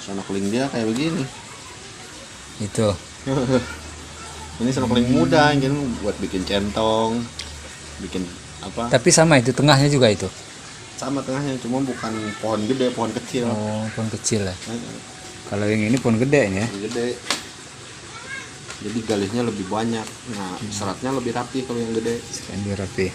Snorkeling dia kayak begini. Itu. Ini snorkeling muda, ini buat bikin centong, bikin apa? Tapi sama itu tengahnya juga itu. Sama tengahnya, cuma bukan pohon gede, pohon kecil. Oh, pohon kecil ya. Kalau yang ini pohon gede ya. Gede. Jadi galisnya lebih banyak. Nah, seratnya lebih rapi kalau yang gede. Lebih rapi.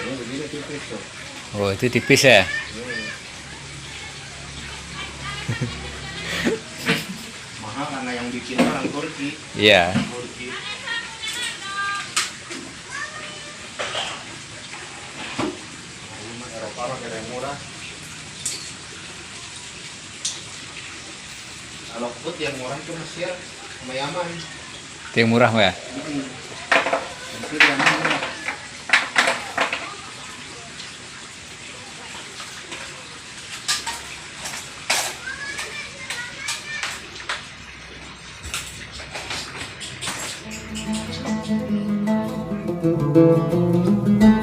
Nah, begini tipis tuh. Oh, itu tipis ya. Mahal karena yang bikin orang Turki. Iya. Turki. Eropa pakai yang murah. Kalau food yang murah itu Mesir sama Yaman. Itu yang murah ya. Mesir Yaman murah. Thank you.